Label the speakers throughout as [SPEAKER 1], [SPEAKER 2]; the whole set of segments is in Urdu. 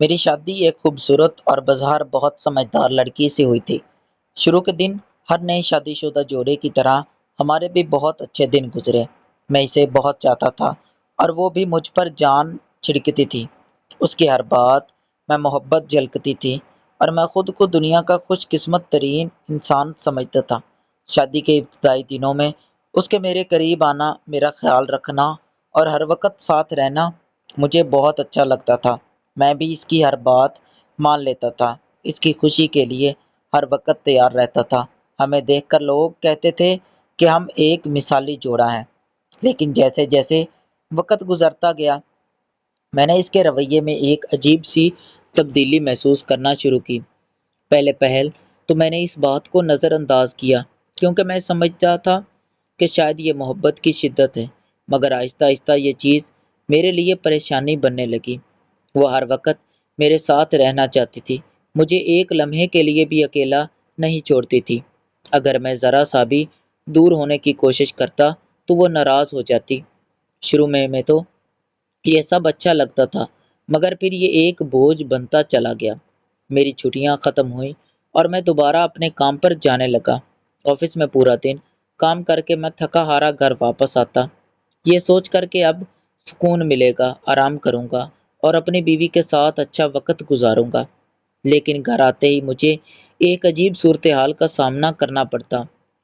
[SPEAKER 1] میری شادی ایک خوبصورت اور بظاہر بہت سمجھدار لڑکی سے ہوئی تھی۔ شروع کے دن ہر نئے شادی شدہ جوڑے کی طرح ہمارے بھی بہت اچھے دن گزرے۔ میں اسے بہت چاہتا تھا اور وہ بھی مجھ پر جان چھڑکتی تھی۔ اس کی ہر بات میں محبت جھلکتی تھی اور میں خود کو دنیا کا خوش قسمت ترین انسان سمجھتا تھا۔ شادی کے ابتدائی دنوں میں اس کے میرے قریب آنا، میرا خیال رکھنا اور ہر وقت ساتھ رہنا مجھے بہت اچھا لگتا تھا۔ میں بھی اس کی ہر بات مان لیتا تھا، اس کی خوشی کے لیے ہر وقت تیار رہتا تھا۔ ہمیں دیکھ کر لوگ کہتے تھے کہ ہم ایک مثالی جوڑا ہیں، لیکن جیسے جیسے وقت گزرتا گیا میں نے اس کے رویے میں ایک عجیب سی تبدیلی محسوس کرنا شروع کی۔ پہلے پہل تو میں نے اس بات کو نظر انداز کیا کیونکہ میں سمجھتا تھا کہ شاید یہ محبت کی شدت ہے، مگر آہستہ آہستہ یہ چیز میرے لیے پریشانی بننے لگی۔ وہ ہر وقت میرے ساتھ رہنا چاہتی تھی، مجھے ایک لمحے کے لیے بھی اکیلا نہیں چھوڑتی تھی۔ اگر میں ذرا سا بھی دور ہونے کی کوشش کرتا تو وہ ناراض ہو جاتی۔ شروع میں تو یہ سب اچھا لگتا تھا، مگر پھر یہ ایک بوجھ بنتا چلا گیا۔ میری چھٹیاں ختم ہوئیں اور میں دوبارہ اپنے کام پر جانے لگا۔ آفس میں پورا دن کام کر کے میں تھکا ہارا گھر واپس آتا، یہ سوچ کر کہ اب سکون ملے گا، آرام کروں گا اور اپنی بیوی کے ساتھ اچھا وقت گزاروں گا۔ لیکن گھر آتے ہی مجھے ایک عجیب صورتحال کا سامنا کرنا پڑتا۔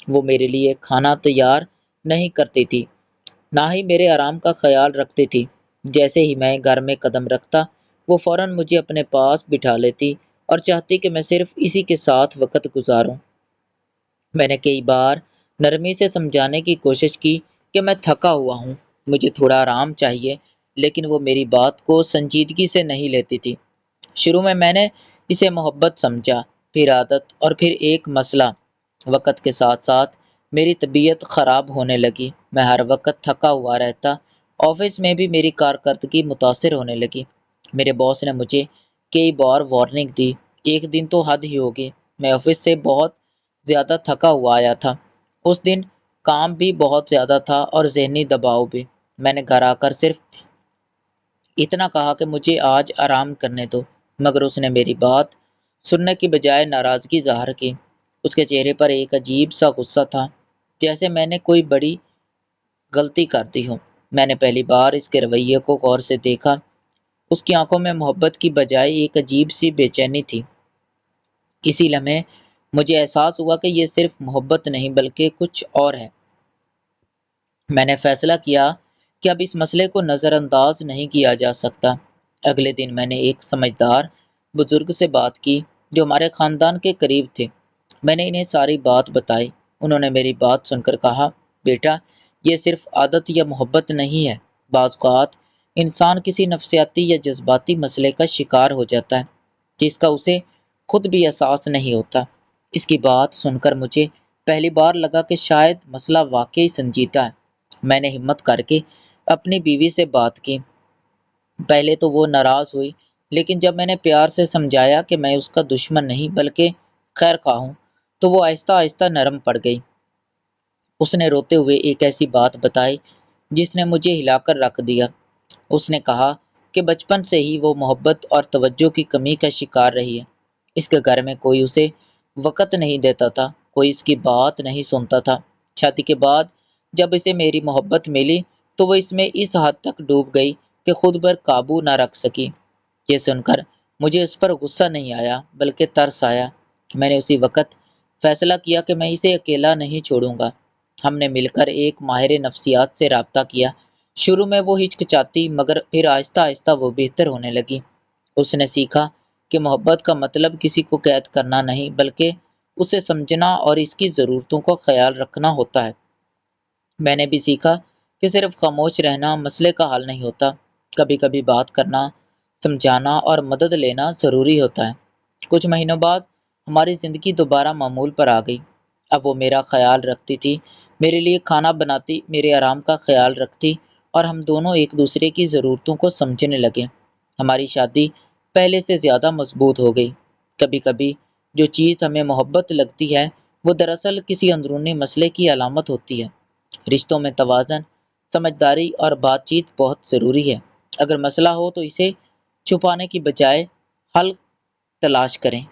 [SPEAKER 1] وہ میرے لیے کھانا تیار نہیں کرتی تھی، نہ ہی میرے آرام کا خیال رکھتی تھی۔ جیسے ہی میں گھر میں قدم رکھتا وہ فوراً مجھے اپنے پاس بٹھا لیتی اور چاہتی کہ میں صرف اسی کے ساتھ وقت گزاروں۔ میں نے کئی بار نرمی سے سمجھانے کی کوشش کی کہ میں تھکا ہوا ہوں، مجھے تھوڑا آرام چاہیے، لیکن وہ میری بات کو سنجیدگی سے نہیں لیتی تھی۔ شروع میں نے اسے محبت سمجھا، پھر عادت اور پھر ایک مسئلہ۔ وقت کے ساتھ ساتھ میری طبیعت خراب ہونے لگی، میں ہر وقت تھکا ہوا رہتا۔ آفس میں بھی میری کارکردگی متاثر ہونے لگی۔ میرے باس نے مجھے کئی بار وارننگ دی۔ ایک دن تو حد ہی ہوگی، میں آفس سے بہت زیادہ تھکا ہوا آیا تھا۔ اس دن کام بھی بہت زیادہ تھا اور ذہنی دباؤ بھی۔ میں نے گھر آ کر صرف اتنا کہا کہ مجھے آج آرام کرنے دو، مگر اس نے میری بات سننے کی بجائے ناراضگی ظاہر کی۔ اس کے چہرے پر ایک عجیب سا غصہ تھا، جیسے میں نے کوئی بڑی غلطی کر دی ہو۔ میں نے پہلی بار اس کے رویے کو غور سے دیکھا۔ اس کی آنکھوں میں محبت کی بجائے ایک عجیب سی بے چینی تھی۔ اسی لمحے مجھے احساس ہوا کہ یہ صرف محبت نہیں بلکہ کچھ اور ہے۔ میں نے فیصلہ کیا کہ اب اس مسئلے کو نظر انداز نہیں کیا جا سکتا۔ اگلے دن میں نے ایک سمجھدار بزرگ سے بات کی جو ہمارے خاندان کے قریب تھے۔ میں نے انہیں ساری بات بتائی۔ انہوں نے میری بات سن کر کہا، بیٹا، یہ صرف عادت یا محبت نہیں ہے، بعض اوقات انسان کسی نفسیاتی یا جذباتی مسئلے کا شکار ہو جاتا ہے جس کا اسے خود بھی احساس نہیں ہوتا۔ اس کی بات سن کر مجھے پہلی بار لگا کہ شاید مسئلہ واقعی سنجیدہ ہے۔ میں نے ہمت کر کے اپنی بیوی سے بات کی۔ پہلے تو وہ ناراض ہوئی، لیکن جب میں نے پیار سے سمجھایا کہ میں اس کا دشمن نہیں بلکہ خیر خواہ ہوں تو وہ آہستہ آہستہ نرم پڑ گئی۔ اس نے روتے ہوئے ایک ایسی بات بتائی جس نے مجھے ہلا کر رکھ دیا۔ اس نے کہا کہ بچپن سے ہی وہ محبت اور توجہ کی کمی کا شکار رہی ہے۔ اس کے گھر میں کوئی اسے وقت نہیں دیتا تھا، کوئی اس کی بات نہیں سنتا تھا۔ شادی کے بعد جب اسے میری محبت ملی تو وہ اس میں اس حد تک ڈوب گئی کہ خود پر قابو نہ رکھ سکی۔ یہ سن کر مجھے اس پر غصہ نہیں آیا بلکہ ترس آیا۔ میں نے اسی وقت فیصلہ کیا کہ میں اسے اکیلا نہیں چھوڑوں گا۔ ہم نے مل کر ایک ماہر نفسیات سے رابطہ کیا۔ شروع میں وہ ہچکچاتی مگر پھر آہستہ آہستہ وہ بہتر ہونے لگی۔ اس نے سیکھا کہ محبت کا مطلب کسی کو قید کرنا نہیں بلکہ اسے سمجھنا اور اس کی ضرورتوں کا خیال رکھنا ہوتا ہے۔ میں نے بھی سیکھا کہ صرف خاموش رہنا مسئلے کا حل نہیں ہوتا، کبھی کبھی بات کرنا، سمجھانا اور مدد لینا ضروری ہوتا ہے۔ کچھ مہینوں بعد ہماری زندگی دوبارہ معمول پر آ گئی۔ اب وہ میرا خیال رکھتی تھی، میرے لیے کھانا بناتی، میرے آرام کا خیال رکھتی اور ہم دونوں ایک دوسرے کی ضرورتوں کو سمجھنے لگے۔ ہماری شادی پہلے سے زیادہ مضبوط ہو گئی۔ کبھی کبھی جو چیز ہمیں محبت لگتی ہے وہ دراصل کسی اندرونی مسئلے کی علامت ہوتی ہے۔ رشتوں میں توازن، سمجھداری اور بات چیت بہت ضروری ہے۔ اگر مسئلہ ہو تو اسے چھپانے کی بجائے حل تلاش کریں۔